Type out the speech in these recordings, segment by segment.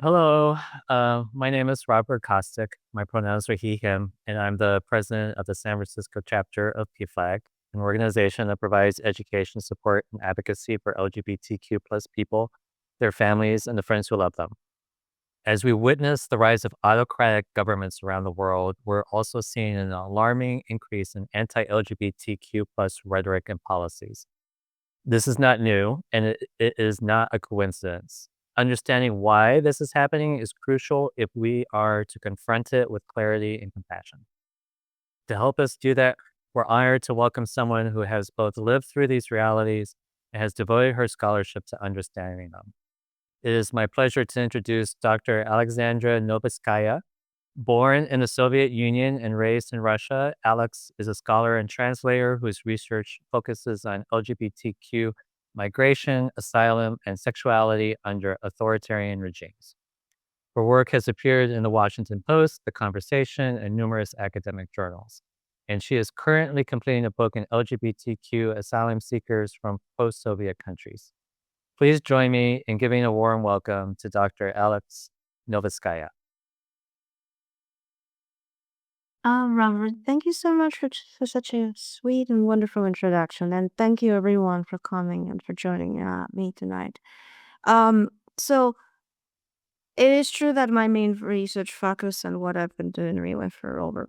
Hello, my name is Robert Costic. My pronouns are he, him, and I'm the president of the San Francisco chapter of PFLAG, an organization that provides education, support, and advocacy for LGBTQ plus people, their families, and the friends who love them. As we witness the rise of autocratic governments around the world, we're also seeing an alarming increase in anti-LGBTQ plus rhetoric and policies. This is not new, and it is not a coincidence. Understanding why this is happening is crucial if we are to confront it with clarity and compassion. To help us do that, we're honored to welcome someone who has both lived through these realities and has devoted her scholarship to understanding them. It is my pleasure to introduce Dr. Alexandra Novitskaya. Born in the Soviet Union and raised in Russia, Alex is a scholar and translator whose research focuses on LGBTQ migration, asylum, and sexuality under authoritarian regimes. Her work has appeared in the Washington Post, The Conversation, and numerous academic journals. And she is currently completing a book on LGBTQ asylum seekers from post Soviet countries. Please join me in giving a warm welcome to Dr. Alex Novitskaya. Robert, thank you so much for such a sweet and wonderful introduction, and thank you everyone for coming and for joining me tonight. Um, so it is true that my main research focus and what I've been doing really for over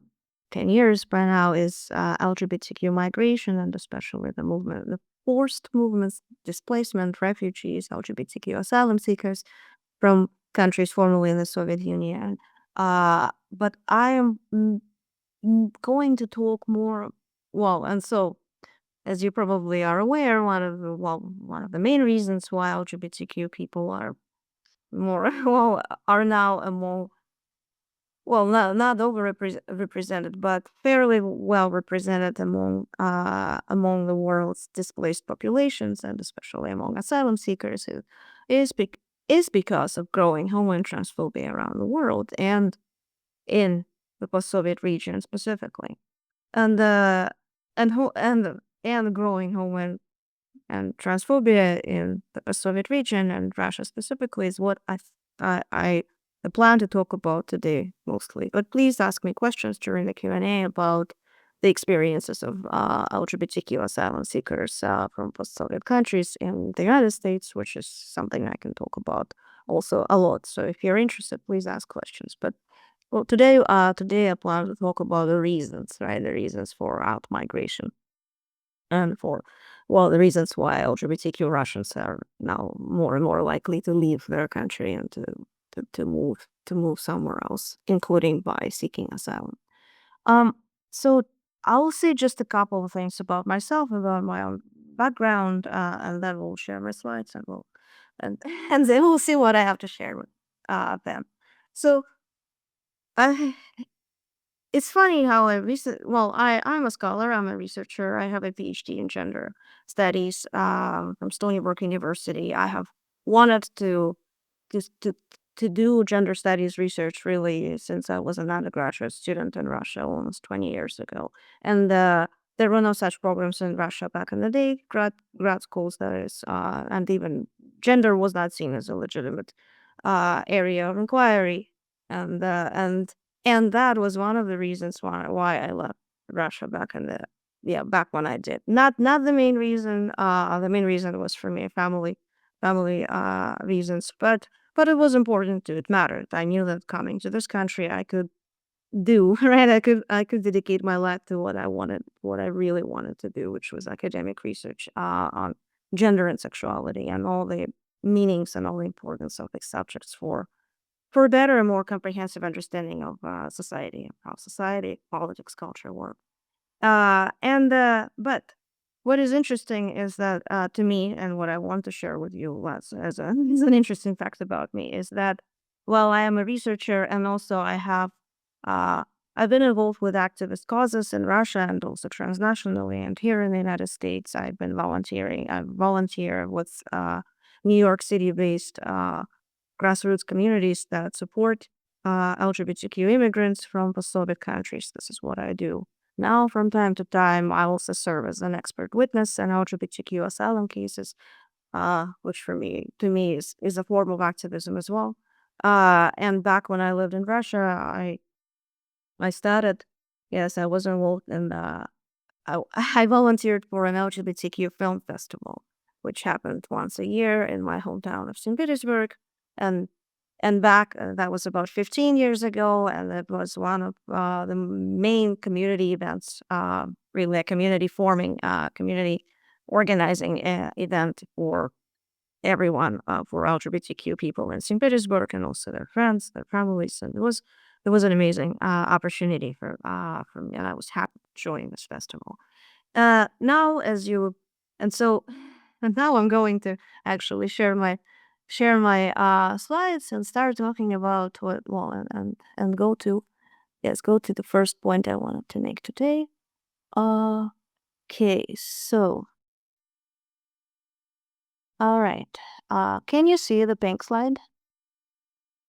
10 years by now is LGBTQ migration and especially the forced movements, displacement, refugees, LGBTQ asylum seekers from countries formerly in the Soviet Union. But I am going to talk more. Well, and so as you probably are aware, one of the main reasons why LGBTQ people are more are now among, not represented, but fairly well represented among the world's displaced populations, and especially among asylum seekers, who is bec- is because of growing homo and transphobia around the world and in the post-Soviet region specifically. And and growing homo and transphobia in the Soviet region and Russia specifically is what I plan to talk about today mostly. But please ask me questions during the Q&A about the experiences of LGBTQ asylum seekers from post-Soviet countries in the United States, which is something I can talk about also a lot. So if you're interested, please ask questions. But today I plan to talk about the reasons, right? The reasons for out migration and for, the reasons why LGBTQ Russians are now more and more likely to leave their country and to move somewhere else, including by seeking asylum. Um, so I'll say just a couple of things about myself, about my own background, and then we'll share my slides and and and then we'll see what I have to share with them. So I it's funny how I'm a scholar, I'm a researcher, I have a PhD in gender studies from Stony Brook University. I have wanted just to do gender studies research really since I was an undergraduate student in Russia almost 20 years ago. And there were no such programs in Russia back in the day, grad schools, that is, and even gender was not seen as a legitimate area of inquiry. And and that was one of the reasons why I left Russia back when I did. Not the main reason. The main reason was for me family reasons, but it was important too. It mattered. I knew that coming to this country, I could do right. I could dedicate my life to what I really wanted to do, which was academic research on gender and sexuality and all the meanings and all the importance of these subjects for a better and more comprehensive understanding of society and how society, politics, culture work. But what is interesting is that to me, and what I want to share with you as an interesting fact about me is that while I am a researcher and also uh, I've been involved with activist causes in Russia and also transnationally, and here in the United States, I've been volunteering. I volunteer with New York City-based grassroots communities that support LGBTQ immigrants from post-Soviet countries. This is what I do. Now, from time to time, I also serve as an expert witness in LGBTQ asylum cases, which to me is a form of activism as well. And back when I lived in Russia, I started, yes, I was involved in I volunteered for an LGBTQ film festival, which happened once a year in my hometown of St. Petersburg. And back, that was about 15 years ago, and it was one of the main community events, really a community forming, community organizing event for everyone, for LGBTQ people in St. Petersburg and also their friends, their families. And it was an amazing opportunity for me, and I was happy to join this festival. Now, as you, and so, and now I'm going to actually share my slides and start talking about what, well, and go to, yes, go to the first point I wanted to make today. Okay, so, all right. Can you see the pink slide?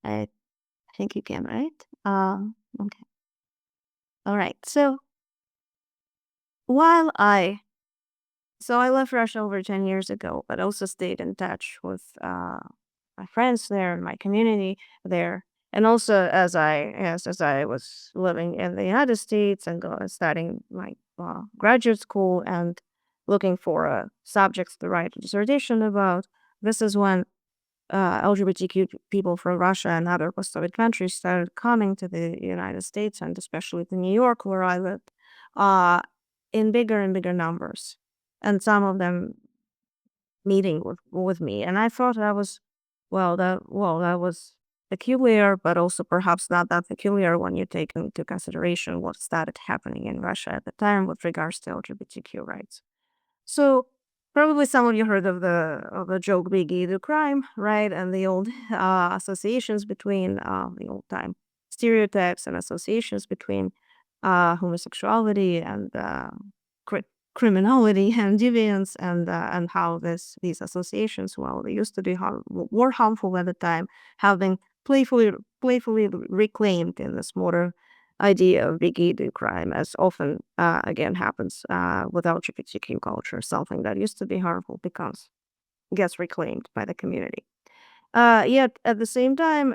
I think you can, right? Okay. All right. So while I left Russia over 10 years ago, but also stayed in touch with my friends there and my community there. And also as I was living in the United States and studying my graduate school and looking for subjects to write a dissertation about, this is when LGBTQ people from Russia and other post-Soviet countries started coming to the United States and especially to New York, where I lived, uh, in bigger and bigger numbers, and some of them meeting with me. And I thought that was, that was peculiar, but also perhaps not that peculiar when you take into consideration what started happening in Russia at the time with regards to LGBTQ rights. So probably some of you heard of the joke "Big E do crime," right? And the old associations between the old time stereotypes and associations between homosexuality and criminality and deviance, and how these associations, well, they used to be were harmful at the time, have been playfully reclaimed in this modern idea of big do crime, as often again happens with LGBTQ culture. Something that used to be harmful becomes gets reclaimed by the community. Yet at the same time,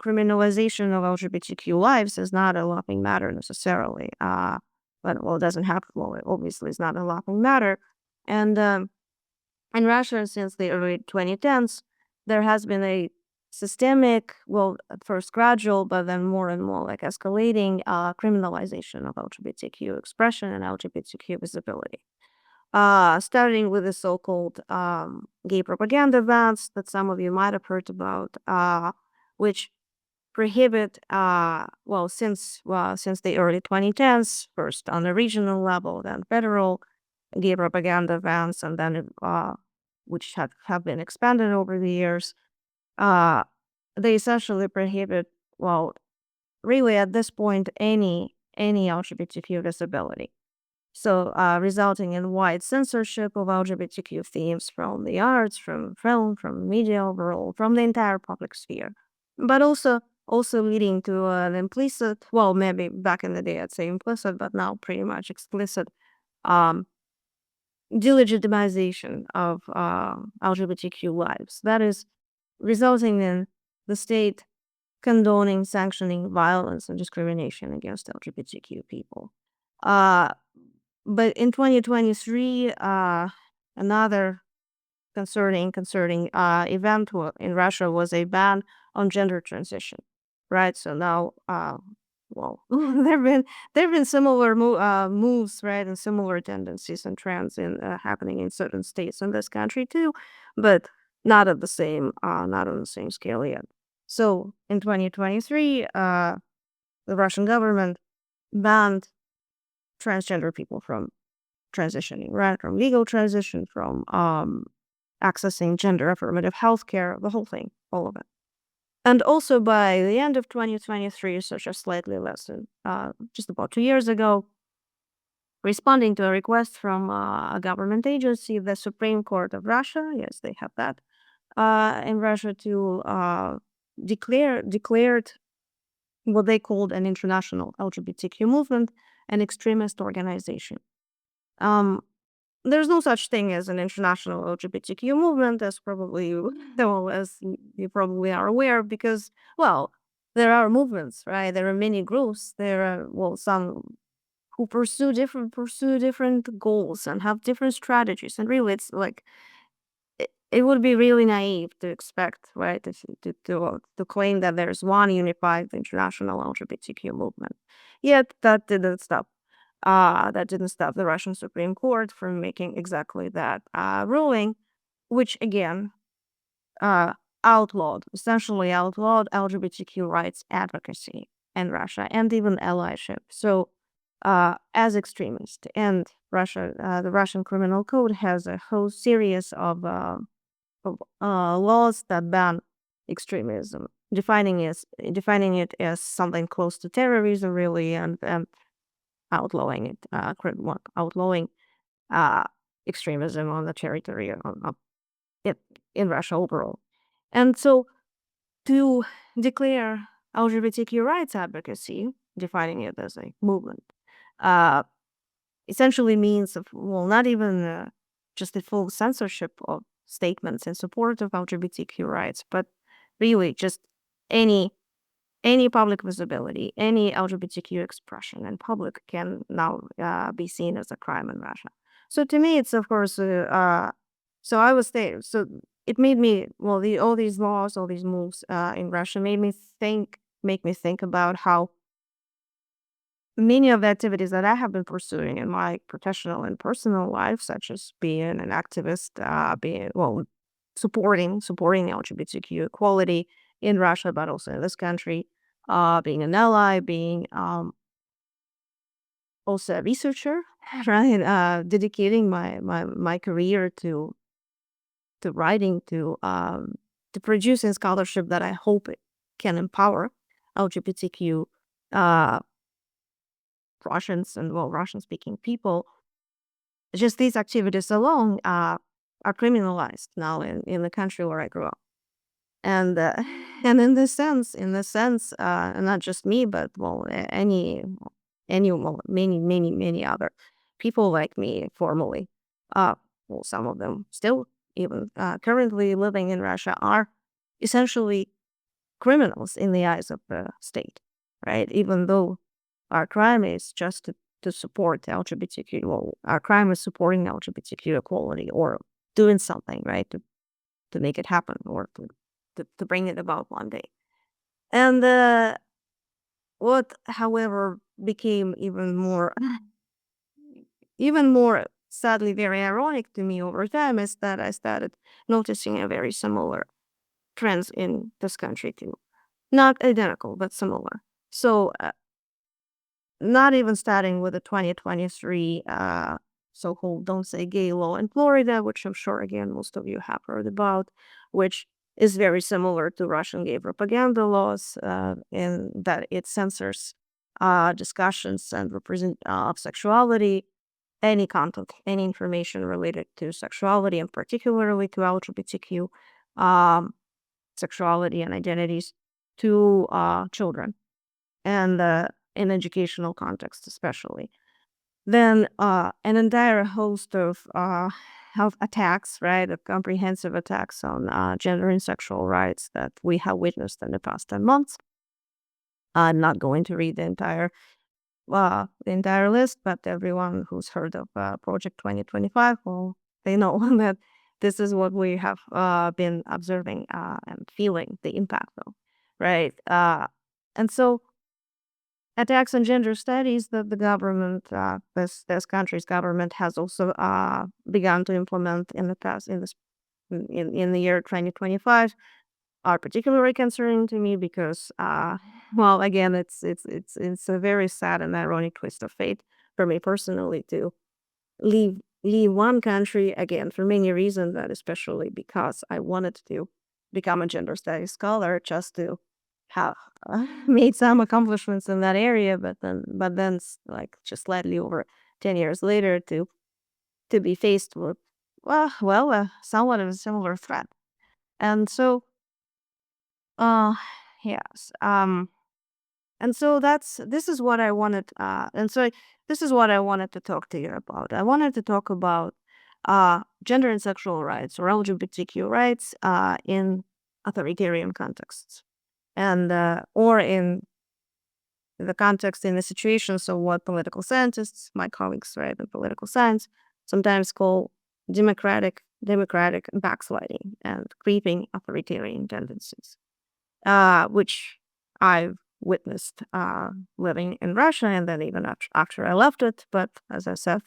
criminalization of LGBTQ lives is not a laughing matter necessarily. But well, it doesn't happen. Well, it obviously is not a laughing matter. And in Russia, since the early 2010s, there has been a systemic, well, at first gradual, but then more and more like escalating criminalization of LGBTQ expression and LGBTQ visibility. Starting with the so-called gay propaganda bans that some of you might have heard about, which prohibit, since the early 2010s, first on the regional level, then federal gay propaganda bans, and then which have been expanded over the years. Uh, they essentially prohibit, well, really at this point, any LGBTQ visibility. So, resulting in wide censorship of LGBTQ themes from the arts, from film, from media overall, from the entire public sphere, but also leading to an implicit, well, maybe back in the day I'd say implicit, but now pretty much explicit, um, delegitimization of LGBTQ lives. That is resulting in the state condoning, sanctioning violence and discrimination against LGBTQ people. Uh, but in 2023, another concerning event in Russia was a ban on gender transition, right? So now, well, there've been similar moves, right, and similar tendencies and trends in happening in certain states in this country too, but not on the same scale yet. So in 2023, the Russian government banned transgender people from transitioning, right, from legal transition, from accessing gender affirmative healthcare, the whole thing, all of it. And also by the end of 2023, so just slightly less than just about 2 years ago, responding to a request from a government agency, the Supreme Court of Russia, yes, they have that in Russia, to declared what they called an international LGBTQ movement, an extremist organization. Um, there's no such thing as an international LGBTQ movement, as probably well, as you probably are aware, because, well, there are movements, right? There are many groups. There are, well, some who pursue different goals and have different strategies. And really, it's like it would be really naive to expect, right, to claim that there's one unified international LGBTQ movement. Yet that didn't stop the Russian Supreme Court from making exactly that ruling, which again uh, essentially outlawed LGBTQ rights advocacy in Russia and even allyship. So, as extremist, and the Russian Criminal Code has a whole series of laws that ban extremism, defining it as something close to terrorism, really, and outlawing it, outlawing uh, extremism on the territory in, in Russia overall. And so to declare LGBTQ rights advocacy, defining it as a movement, uh, essentially means of, well, not even just a full censorship of statements in support of LGBTQ rights, but really just any any public visibility, any LGBTQ expression in public can now be seen as a crime in Russia. So to me, it's of course. So I was there. So it made me, well, all these laws, all these moves in Russia make me think about how many of the activities that I have been pursuing in my professional and personal life, such as being an activist, being, well, supporting LGBTQ equality in Russia, but also in this country, being an ally, being also a researcher, right? Dedicating my career to writing, to producing scholarship that I hope it can empower LGBTQ uh, Russians and, well, Russian speaking people. Just these activities alone are criminalized now in the country where I grew up. And and in this sense, not just me, but, well, well, many other people like me formerly, uh, well, some of them still even currently living in Russia, are essentially criminals in the eyes of the state, right? Even though our crime is just to support LGBTQ, well, our crime is supporting LGBTQ equality or doing something, right, to make it happen, or to bring it about one day. And what, however, became even more sadly very ironic to me over time is that I started noticing a very similar trends in this country too. Not identical, but similar. So, not even starting with the 2023 so-called Don't Say Gay law in Florida, which I'm sure, again, most of you have heard about, which is very similar to Russian gay propaganda laws, in that it censors discussions and represent of sexuality, any content, any information related to sexuality, and particularly to LGBTQ um, sexuality and identities, to children, and in educational context especially. Then an entire host of attacks, right, of comprehensive attacks on gender and sexual rights that we have witnessed in the past 10 months. I'm not going to read the entire list, but everyone who's heard of Project 2025, well, they know that this is what we have been observing and feeling the impact of, right? And so attacks on gender studies that the government, this country's government, has also begun to implement in the past, in the year 2025, are particularly concerning to me because, well, again, it's a very sad and ironic twist of fate for me personally to leave one country, again, for many reasons, but especially because I wanted to become a gender studies scholar, just to have made some accomplishments in that area, but then like just slightly over 10 years later to be faced with, somewhat of a similar threat. And so, uh yes, and so this is what I wanted, and so this is what I wanted to talk to you about. I wanted to talk about gender and sexual rights or LGBTQ rights in authoritarian contexts, and or in the context, in the situations of what political scientists, my colleagues, right, in political science, sometimes call democratic backsliding and creeping authoritarian tendencies, which I've witnessed living in Russia, and then even after I left it. But as I said,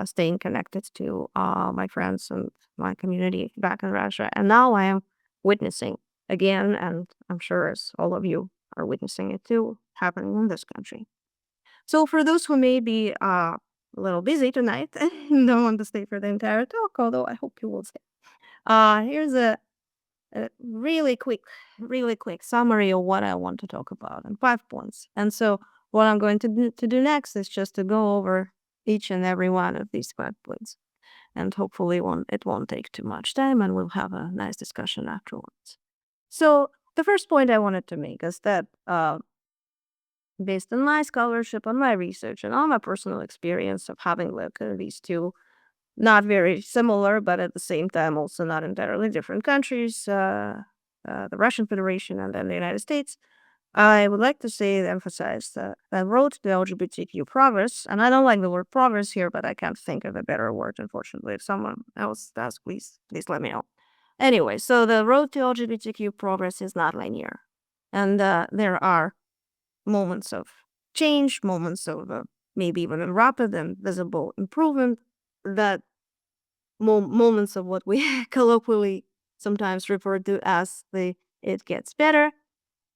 staying connected to my friends and my community back in Russia. And now I am witnessing again, and I'm sure as all of you are witnessing it too, happening in this country. So for those who may be a little busy tonight and don't want to stay for the entire talk, although I hope you will stay. Here's a really quick summary of what I want to talk about in 5 points. And so what I'm going to do next is just to go over each and every one of these 5 points. And hopefully it won't take too much time and we'll have a nice discussion afterwards. So the first point I wanted to make is that based on my scholarship, on my research, and on my personal experience of having lived in these two not very similar, but at the same time also not entirely different countries, the Russian Federation and then the United States, I would like to say, emphasize that road to LGBTQ progress, and I don't like the word progress here, but I can't think of a better word, unfortunately. If someone else does, please let me know. Anyway, so the road to LGBTQ progress is not linear. And there are moments of change, moments of maybe even a rapid and visible improvement, that moments of what we colloquially sometimes refer to as the it gets better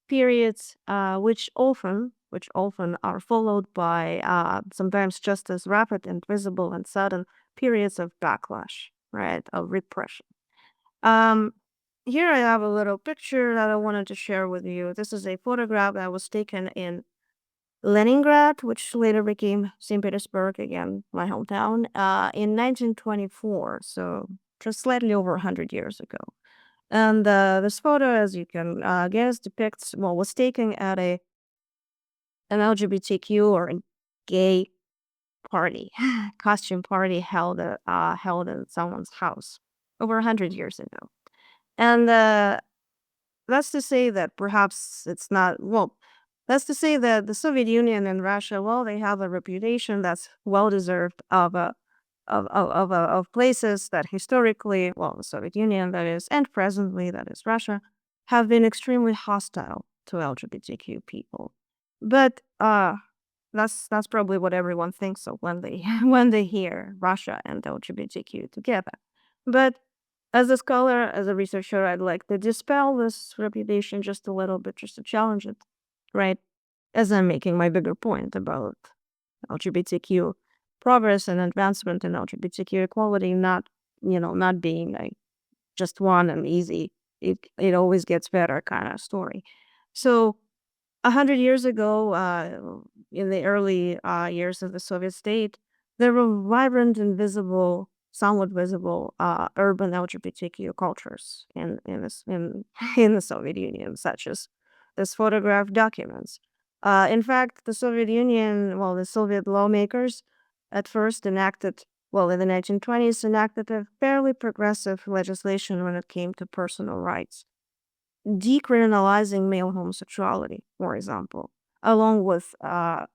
periods, which often are followed by sometimes just as rapid and visible and sudden periods of backlash, right, of repression. Um, Here I have a little picture that I wanted to share with you. This is a photograph that was taken in Leningrad, which later became St. Petersburg, again, my hometown, in 1924, so just slightly over 100 years ago. And this photo, as you can guess, depicts, well, was taken at an LGBTQ or a gay party, costume party held in someone's house over 100 years ago. And that's to say that perhaps it's not, well, that's to say that the Soviet Union and Russia, well, they have a reputation that's well deserved of places that historically, well, the Soviet Union, that is, and presently, that is Russia, have been extremely hostile to LGBTQ people. But that's probably what everyone thinks of when they when they hear Russia and LGBTQ together. But as a scholar, as a researcher, I'd like to dispel this reputation just a little bit, just to challenge it, right? As I'm making my bigger point about LGBTQ progress and advancement in LGBTQ equality, not being like just one and easy. It always gets better kind of story. So 100 years ago, in the early years of the Soviet state, there were vibrant and visible, somewhat visible, urban LGBTQ cultures in the Soviet Union, such as this photograph documents. In fact, the Soviet Union, well, the Soviet lawmakers at first enacted, well, in the 1920s, enacted a fairly progressive legislation when it came to personal rights, decriminalizing male homosexuality, for example, along with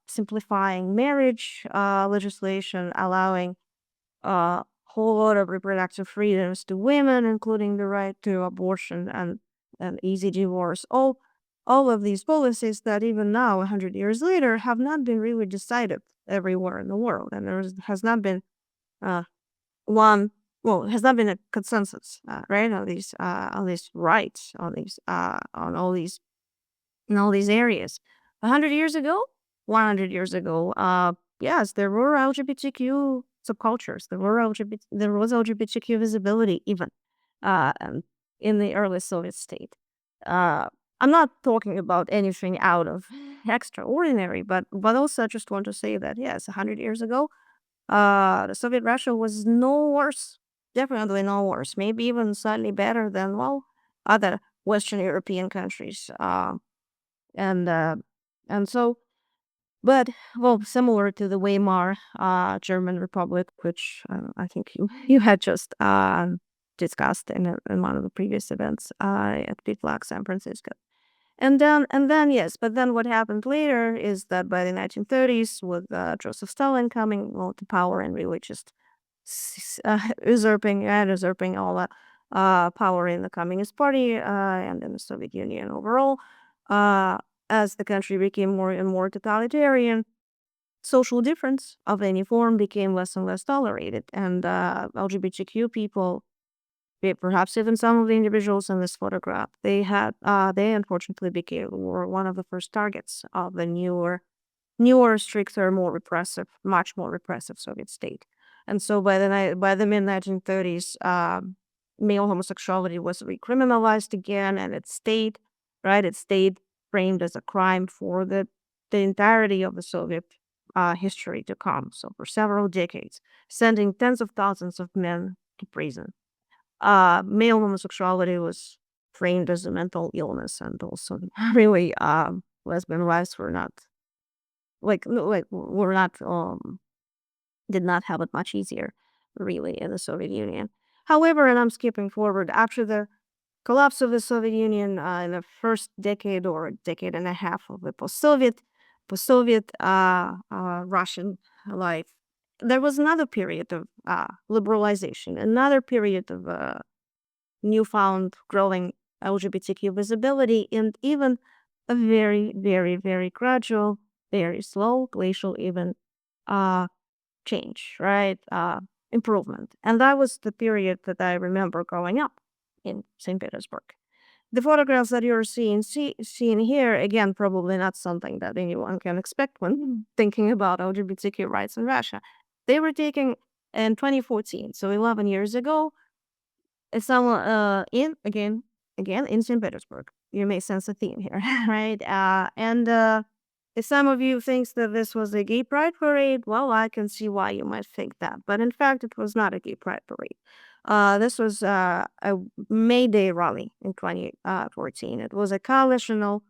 simplifying marriage legislation, allowing a whole lot of reproductive freedoms to women, including the right to abortion and easy divorce. All of these policies that even now, 100 years later, have not been really decided everywhere in the world, and has not been uh, one well, it has not been a consensus, right, on these rights, on all these in all these areas. 100 years ago, 100 years ago, yes, there were LGBTQ subcultures. There was LGBTQ visibility even, um, in the early Soviet state. Uh, I'm not talking about anything out of extraordinary, but also I just want to say that yes, 100 years ago, the Soviet Russia was no worse, definitely no worse, maybe even slightly better than, well, other Western European countries. And so But well, similar to the Weimar German Republic, which I think you had just discussed in one of the previous events at PFLAG San Francisco. And then yes, but then what happened later is that by the 1930s, with Joseph Stalin coming to power and really just usurping all that power in the Communist Party and in the Soviet Union overall, uh, as the country became more and more totalitarian, social difference of any form became less and less tolerated, and LGBTQ people, perhaps even some of the individuals in this photograph, they unfortunately were one of the first targets of the newer, stricter, more repressive, much more repressive Soviet state. And so by the mid 1930s, male homosexuality was recriminalized again, and it stayed right. It stayed framed as a crime for the entirety of the Soviet history to come. So for several decades, sending tens of thousands of men to prison. Male homosexuality was framed as a mental illness, and also really lesbian lives were not like no, like were not did not have it much easier really in the Soviet Union. However, and I'm skipping forward, after the collapse of the Soviet Union in the first decade or decade and a half of the post-Soviet Russian life, there was another period of liberalization, another period of newfound growing LGBTQ visibility, and even a very, very, very gradual, very slow, glacial even uh, change, right? Improvement. And that was the period that I remember growing up in St. Petersburg. The photographs that you're seeing here, again, probably not something that anyone can expect when thinking about LGBTQ rights in Russia. They were taken in 2014, so 11 years ago. It's someone again in St. Petersburg. You may sense a theme here, right? And if some of you thinks that this was a gay pride parade, well, I can see why you might think that. But in fact, it was not a gay pride parade. This was a May Day rally in 2014. It was a coalitional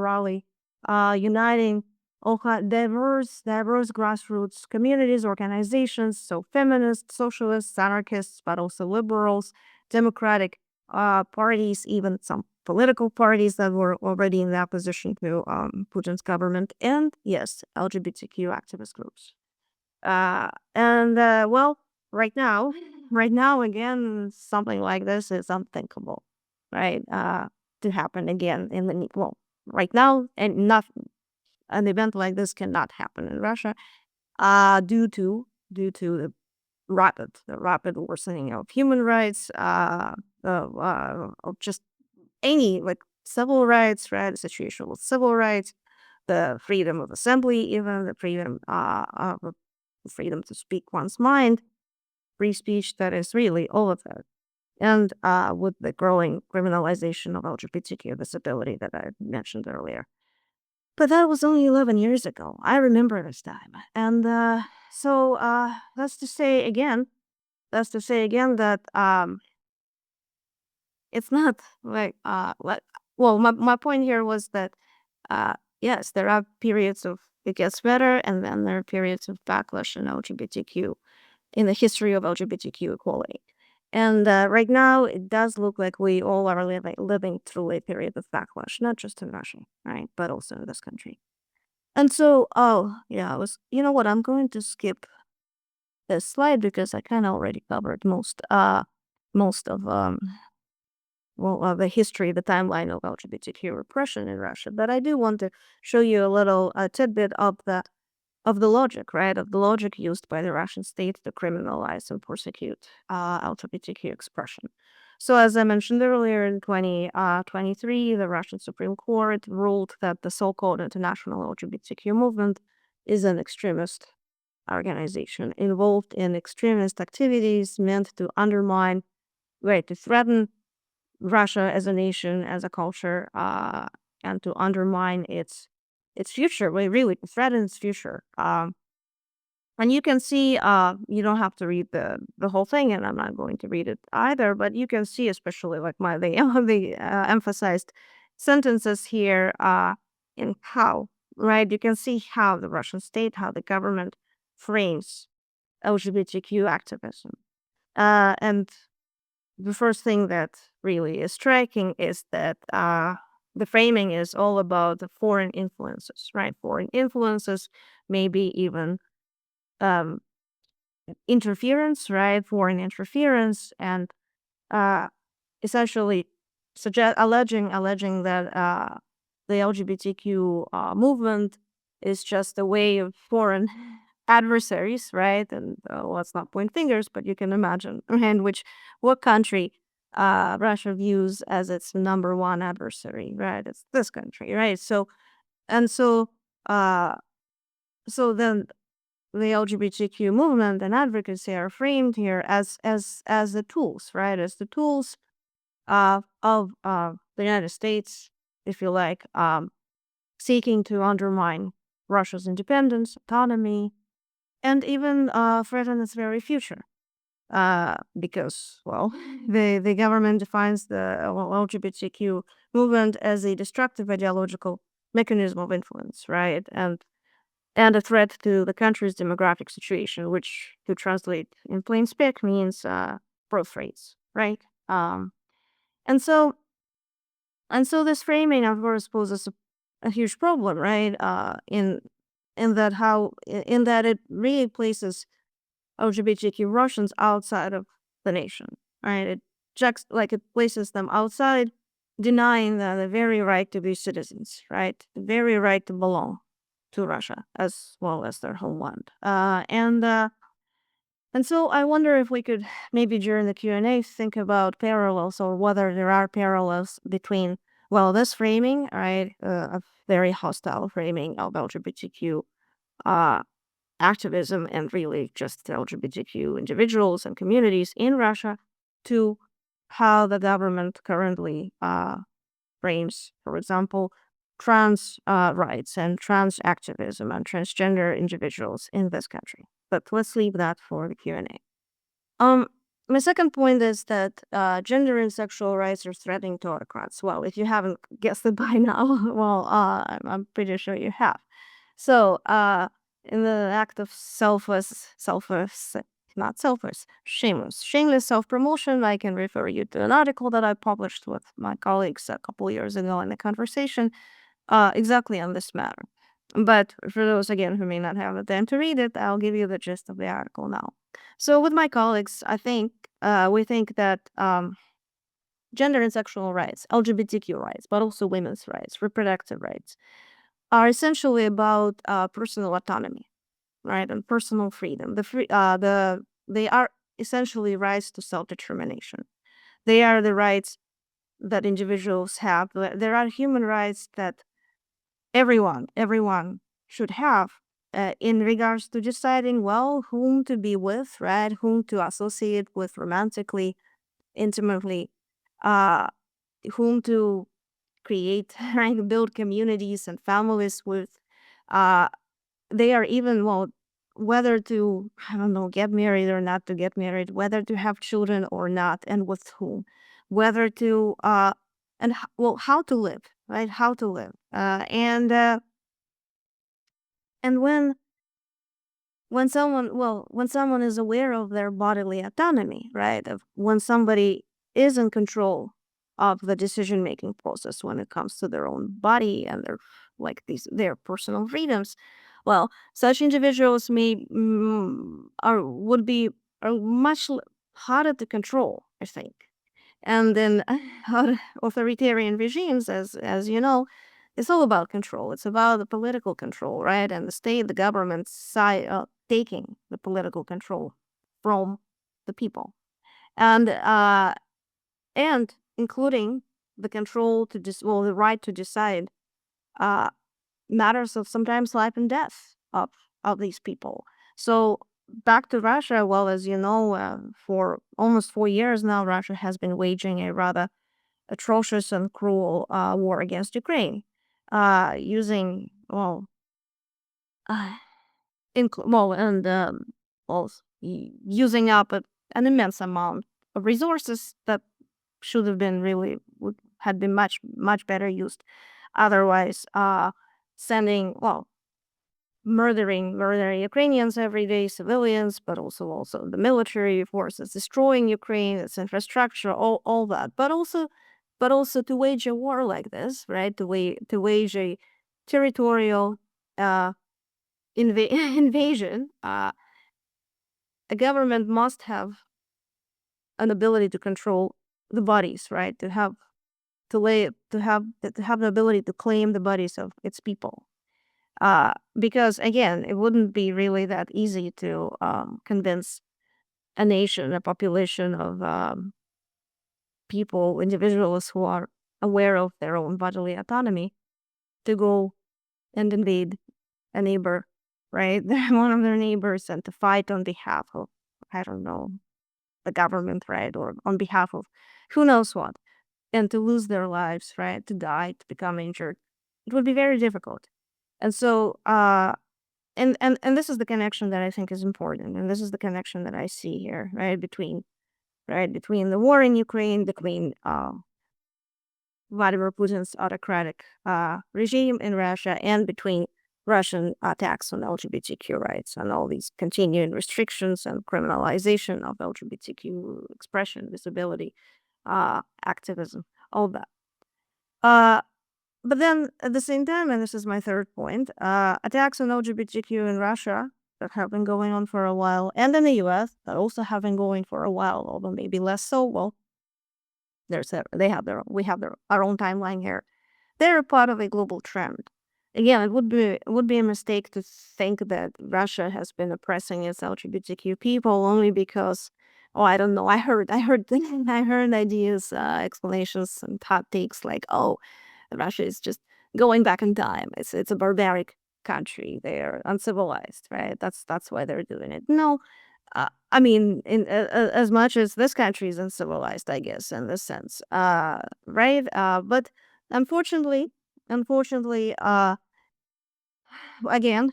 rally, uniting all diverse grassroots communities, organizations, so feminists, socialists, anarchists, but also liberals, democratic parties, even some political parties that were already in opposition to Putin's government, and yes, LGBTQ activist groups. And well, right now, right now again, something like this is unthinkable, right? To happen again right now, and not an event like this cannot happen in Russia, due to the rapid worsening of human rights, of just any like civil rights, right? The situation with civil rights, the freedom of assembly, even the freedom to speak one's mind, free speech. That is really all of that. And with the growing criminalization of LGBTQ visibility that I mentioned earlier. But that was only 11 years ago. I remember this time. And so that's to say again that it's not well, my point here was that yes, there are periods of it gets better, and then there are periods of backlash in LGBTQ in the history of LGBTQ equality. And right now, it does look like we all are living through a period of backlash, not just in Russia, right, but also in this country. And so, oh yeah, you know what? I'm going to skip this slide because I kind of already covered most of the history, the timeline of LGBTQ repression in Russia. But I do want to show you a little tidbit of the logic, right? Of the logic used by the Russian state to criminalize and persecute LGBTQ expression. So, as I mentioned earlier, in 2023, the Russian Supreme Court ruled that the so-called international LGBTQ movement is an extremist organization involved in extremist activities meant to undermine, right, to threaten Russia as a nation, as a culture, and to undermine its future. We really to threaten its future. And you can see, you don't have to read the whole thing, and I'm not going to read it either. But you can see, especially like the emphasized sentences here, in how right? You can see how the Russian state, how the government frames LGBTQ activism. And the first thing that really is striking is that the framing is all about the foreign influences, right? Foreign influences, maybe even um, interference, right? Foreign interference, and uh, essentially alleging that the LGBTQ movement is just a way of foreign adversaries, right? And let's not point fingers, but you can imagine, and what country Russia views as its number one adversary, right? It's this country, right? And so uh, so then the LGBTQ movement and advocacy are framed here as the tools, right? As the tools of the United States, if you like, seeking to undermine Russia's independence, autonomy, and even threaten its very future. Because, well, the government defines the LGBTQ movement as a destructive ideological mechanism of influence, right? And a threat to the country's demographic situation, which, to translate in plain speak, means birth rates, right? And so this framing, of course, poses a huge problem, right? In that it really places LGBTQ Russians outside of the nation, right? It places them outside, denying them the very right to be citizens, right? The very right to belong to Russia as well as their homeland. And so I wonder if we could maybe during the Q&A think about parallels, or whether there are parallels between, well, this framing, right, a very hostile framing of LGBTQ uh, activism and really just LGBTQ individuals and communities in Russia, to how the government currently frames, for example, trans rights and trans activism and transgender individuals in this country. But let's leave that for the Q&A. Um, my second point is that gender and sexual rights are threatening to autocrats. Well, if you haven't guessed it by now, well, I'm pretty sure you have. So, in the act of shameless self-promotion, I can refer you to an article that I published with my colleagues a couple years ago in the conversation, exactly on this matter. But for those, again, who may not have the time to read it, I'll give you the gist of the article now. So with my colleagues, we think that gender and sexual rights, LGBTQ rights, but also women's rights, reproductive rights, are essentially about personal autonomy, right, and personal freedom. They are essentially rights to self-determination. They are the rights that individuals have. There are human rights that everyone should have in regards to deciding, well, whom to be with, right, whom to associate with romantically, intimately, uh, whom to create, right, build communities and families with. Uh, they are even, well, whether to, I don't know, get married or not to get married, whether to have children or not, and with whom, whether to, well, how to live, right, how to live. And when someone is aware of their bodily autonomy, right, of when somebody is in control of the decision making process when it comes to their own body and their personal freedoms, well, such individuals are much harder to control, I think. And then authoritarian regimes, as you know, it's all about control. It's about the political control, right? And the state, the government side, taking the political control from the people, and including the control the right to decide uh, matters of sometimes life and death of these people. So back to Russia. Well, as you know, for almost 4 years now, Russia has been waging a rather atrocious and cruel war against Ukraine, using uh, using up an immense amount of resources that should have been really had been much better used otherwise. sending, well, murdering Ukrainians every day, civilians, but also the military forces destroying Ukraine, its infrastructure, all that. But also to wage a war like this, right? To wage a territorial uh, invasion, a government must have an ability to control the bodies, right? To have the ability to claim the bodies of its people. Because again, it wouldn't be really that easy to convince a nation, a population of people, individuals who are aware of their own bodily autonomy, to go and invade a neighbor, right? One of their neighbors, and to fight on behalf of, I don't know, the government, right? Or on behalf of who knows what, and to lose their lives, right? To die, to become injured. It would be very difficult. And so, and this is the connection that I think is important, and this is the connection that I see here, right between the war in Ukraine, between Vladimir Putin's autocratic regime in Russia, and between Russian attacks on LGBTQ rights and all these continuing restrictions and criminalization of LGBTQ expression, visibility, activism, all that. Uh, but then at the same time, and this is my third point, attacks on LGBTQ in Russia that have been going on for a while, and in the US that also have been going for a while, although maybe less so. Well, they have we have our own timeline here. They're part of a global trend. Again, it would be a mistake to think that Russia has been oppressing its LGBTQ people only because, oh, I don't know. I heard ideas, explanations, and hot takes like, oh, Russia is just going back in time. It's a barbaric country. They're uncivilized, right? That's why they're doing it. No, I mean, as much as this country is uncivilized, I guess, in this sense, right? But unfortunately, unfortunately, again,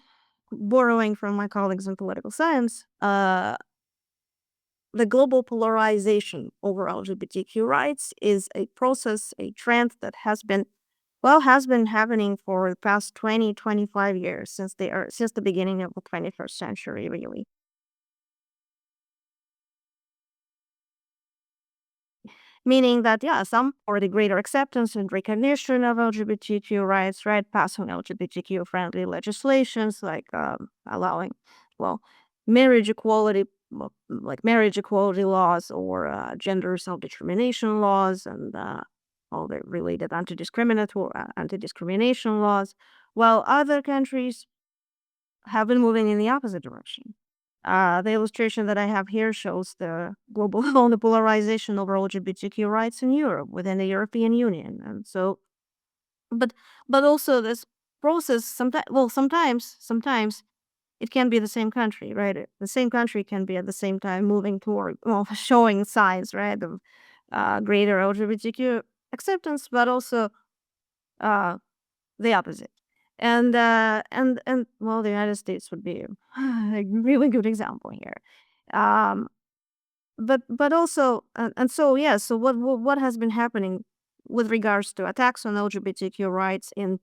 borrowing from my colleagues in political science, the global polarization over LGBTQ rights is a process, a trend that has been happening for the past 20-25 years, since the beginning of the 21st century, really. Meaning that, yeah, some for the greater acceptance and recognition of LGBTQ rights, right? Passing LGBTQ friendly legislations like allowing, well, marriage equality, like marriage equality laws, or gender self determination laws, and all the related anti discrimination laws, while other countries have been moving in the opposite direction. The illustration that I have here shows the global the polarization over LGBTQ rights in Europe, within the European Union. And so, but also this process sometimes it can be the same country, right? The same country can be at the same time moving toward, well, showing signs, right, of greater LGBTQ acceptance, but also uh, the opposite. And well, the United States would be a really good example here. Um, but also, and so, yeah, so what has been happening with regards to attacks on LGBTQ rights in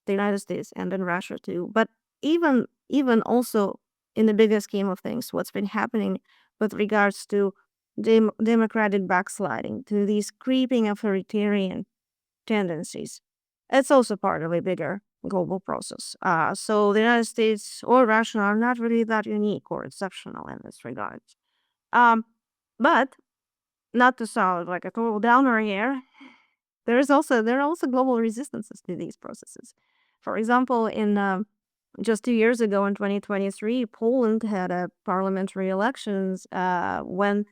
the United States and in Russia too, but even also in the bigger scheme of things, what's been happening with regards to democratic backsliding, to these creeping authoritarian tendencies. It's also part of a bigger global process. So the United States or Russia are not really that unique or exceptional in this regard. Um, but not to sound like a total downer here, there are also global resistances to these processes. For example, in just 2 years ago, in 2023, Poland had a parliamentary elections when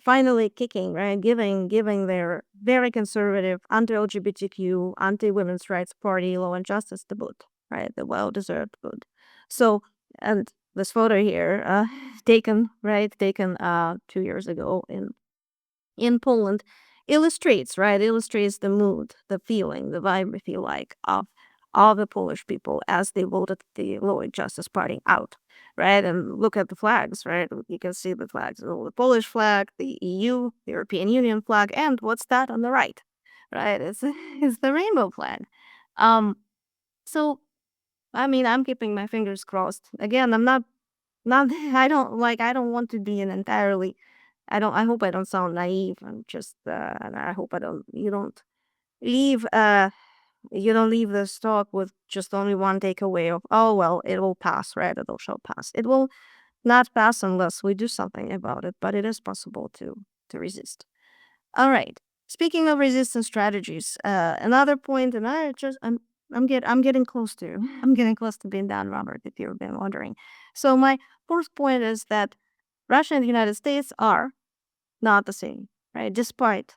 finally kicking, right, giving their very conservative anti-LGBTQ, anti-women's rights party Law and Justice the boot, right, the well-deserved boot. So, and this photo here, taken 2 years ago in Poland, illustrates the mood, the feeling, the vibe, if you like, of the Polish people as they voted the Law and Justice Party out, right? And look at the flags, right? You can see the flags: the Polish flag, the EU, the European Union flag, and what's that on the right, right? It's it's the rainbow flag. Um, so I mean, I'm keeping my fingers crossed. Again, I'm not I don't want to be an entirely I hope I don't sound naive. I'm just and I hope I don't leave you don't leave this talk with just only one takeaway of, oh well, it will pass, right? It shall pass. It will not pass unless we do something about it, but it is possible to resist. All right. Speaking of resistance strategies, another point, and I'm getting close to I'm getting close to being done, Robert, if you've been wondering. So my fourth point is that Russia and the United States are not the same, right? Despite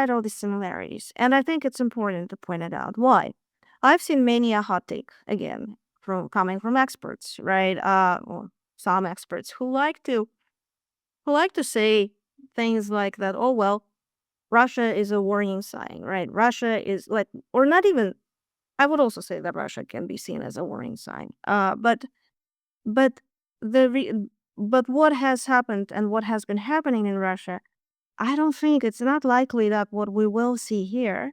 all these similarities. And I think it's important to point it out. Why? I've seen many a hot take again from coming from experts, right? Or some experts who like to say things like that, oh well, Russia is a warning sign, right? Russia is like, or not even, I would also say that Russia can be seen as a warning sign. But the but what has happened and what has been happening in Russia, I don't think it's not likely that what we will see here,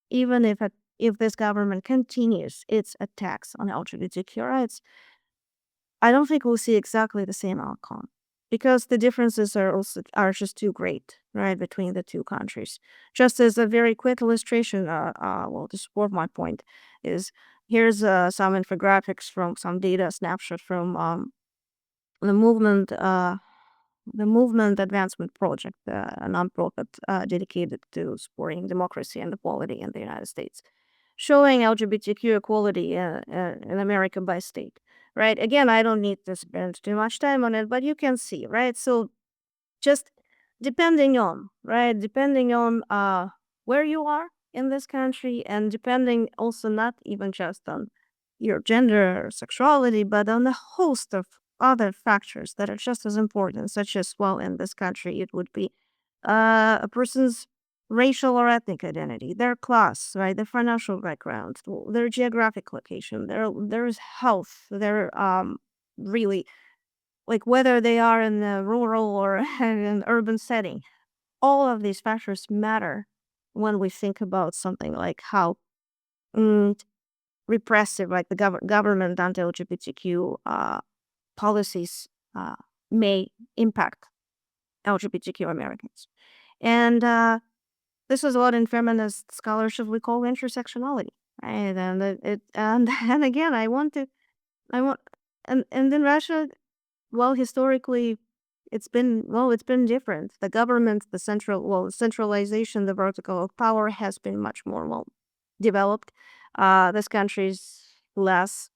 even if this government continues its attacks on LGBTQ rights, I don't think we'll see exactly the same outcome because the differences are just too great, right, between the two countries. Just as a very quick illustration, well, to support my point, is here's some infographics from some data snapshot from the movement. The Movement Advancement Project, a nonprofit dedicated to supporting democracy and equality in the United States, showing LGBTQ equality in America by state, right? Again, I don't need to spend too much time on it, but you can see, right? So just depending on where you are in this country, and depending also not even just on your gender or sexuality, but on a host of other factors that are just as important, such as, well, in this country it would be a person's racial or ethnic identity, their class, right, their financial background, their geographic location, there's health, their really, like, whether they are in a rural or an urban setting. All of these factors matter when we think about something like how mm, repressive, like the government anti-LGBTQ policies uh, may impact LGBTQ Americans. And this is what in feminist scholarship we call intersectionality, right? And and again, I want, and in Russia, well, historically, it's been different. The government, centralization, the vertical of power has been much more developed. This country's less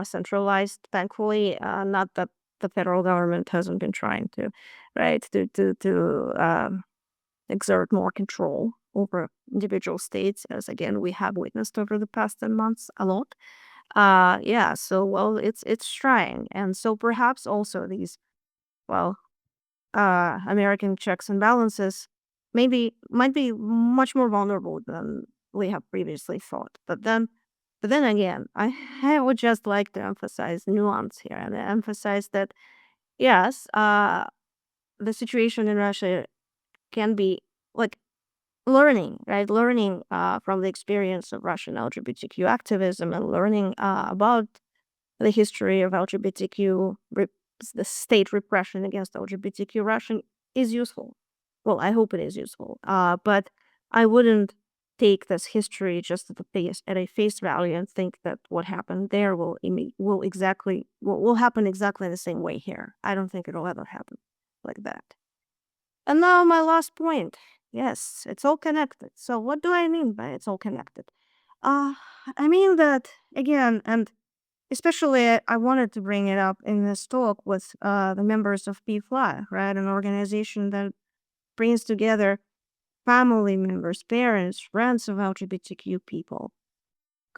centralized, thankfully. Not that the federal government hasn't been trying to, right, to exert more control over individual states, as again we have witnessed over the past 10 months a lot. Yeah, so well, it's trying, and so perhaps also these, well, American checks and balances might be much more vulnerable than we have previously thought. But then again, I would just like to emphasize nuance here and emphasize that yes, the situation in Russia can be like learning, right? Learning from the experience of Russian LGBTQ activism and learning about the history of the state repression against LGBTQ Russian is useful. Well, I hope it is useful. But I wouldn't take this history just at a face value and think that what happened there will happen exactly the same way here. I don't think it'll ever happen like that. And now my last point. Yes, it's all connected. So what do I mean by it's all connected? Uh, I mean that again, and especially, I wanted to bring it up in this talk with the members of PFLAG, right? An organization that brings together family members, parents, friends of LGBTQ people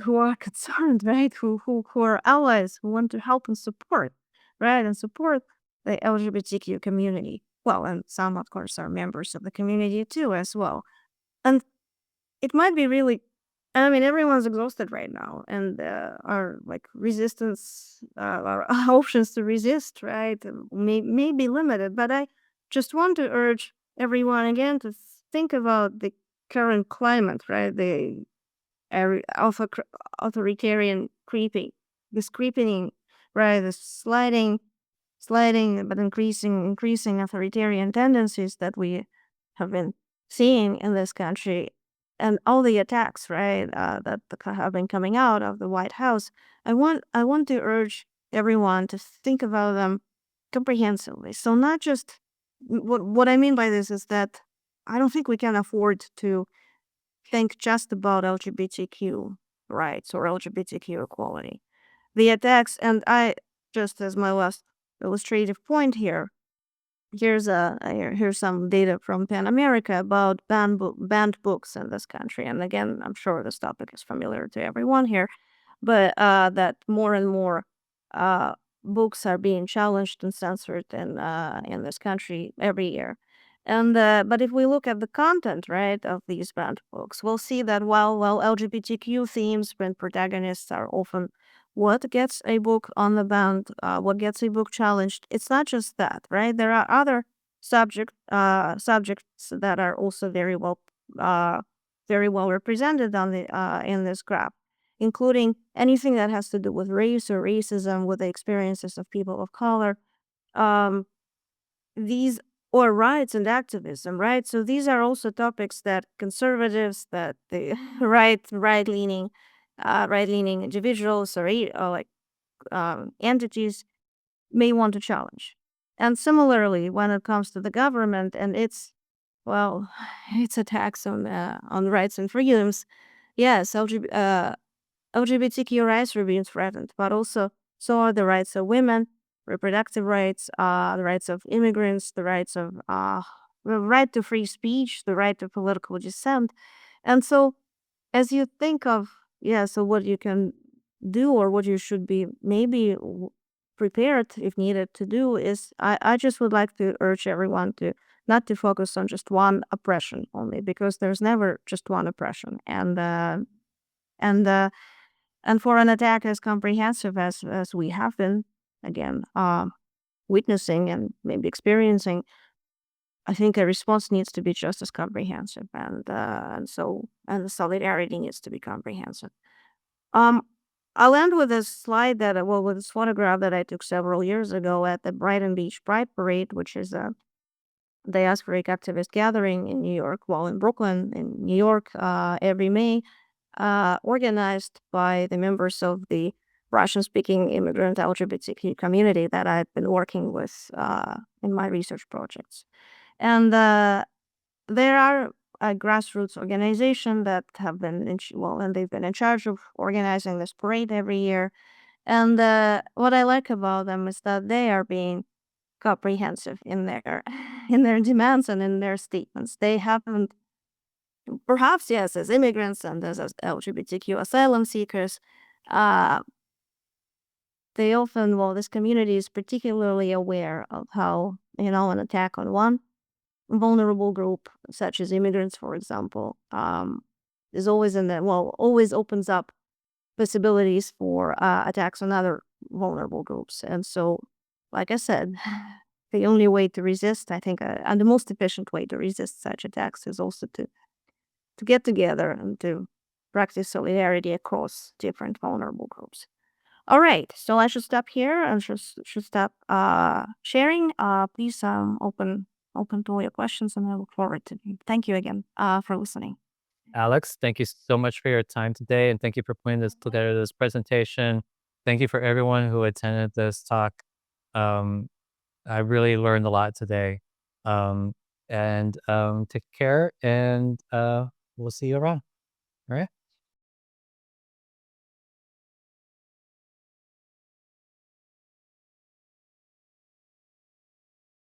who are concerned, right? Who are allies, who want to help and support, right? And support the LGBTQ community. Well, and some, of course, are members of the community too, as well. And it might be really, I mean, everyone's exhausted right now, and our like resistance, our options to resist, right, may be limited. But I just want to urge everyone again to think about the current climate, right? authoritarian creeping, this creeping, right? This sliding but increasing authoritarian tendencies that we have been seeing in this country, and all the attacks, right, that have been coming out of the White House. I want to urge everyone to think about them comprehensively. So not just what I mean by this is that I don't think we can afford to think just about LGBTQ rights or LGBTQ equality. The attacks, and I just as my last illustrative point here, here's some data from Pan America about banned books in this country. And again, I'm sure this topic is familiar to everyone here, but that more and more uh, books are being challenged and censored in this country every year. And but if we look at the content, right, of these banned books, we'll see that while LGBTQ themes and protagonists are often what gets a book on the banned, what gets a book challenged, it's not just that, right? There are other subjects that are also uh, very well represented on the in this graph, including anything that has to do with race or racism, with the experiences of people of color, um, these or rights and activism, right? So these are also topics that conservatives, that the right leaning individuals or like entities may want to challenge. And similarly, when it comes to the government and its well, its attacks on rights and freedoms, yes, LGBTQ rights are being threatened, but also so are the rights of women, reproductive rights, the rights of immigrants, the right to free speech, the right to political dissent. And so, as you think of, yeah, so what you can do or what you should be maybe prepared if needed to do is, I just would like to urge everyone to not to focus on just one oppression only, because there's never just one oppression. And and for an attack as comprehensive as we have been, again, witnessing and maybe experiencing, I think a response needs to be just as comprehensive, and the solidarity needs to be comprehensive. Um, I'll end with this slide with this photograph that I took several years ago at the Brighton Beach Pride Parade, which is a diasporic activist gathering in New York, in Brooklyn, in New York, every May, organized by the members of the Russian-speaking immigrant LGBTQ community that I've been working with in my research projects. And there are a grassroots organization that have been and they've been in charge of organizing this parade every year. And what I like about them is that they are being comprehensive in their in their demands and in their statements. They haven't, perhaps yes, as immigrants and as LGBTQ asylum seekers, uh, they often, this community is particularly aware of how, an attack on one vulnerable group, such as immigrants, for example, is always always opens up possibilities for attacks on other vulnerable groups. And so, like I said, the only way to resist, I think, and the most efficient way to resist such attacks is also to get together and to practice solidarity across different vulnerable groups. All right, so I should stop here and should stop sharing. Please open to all your questions, and I look forward to them. Thank you again for listening. Alex, thank you so much for your time today, and thank you for putting this together, this presentation. Thank you for everyone who attended this talk. Um, I really learned a lot today. And take care, and we'll see you around. All right.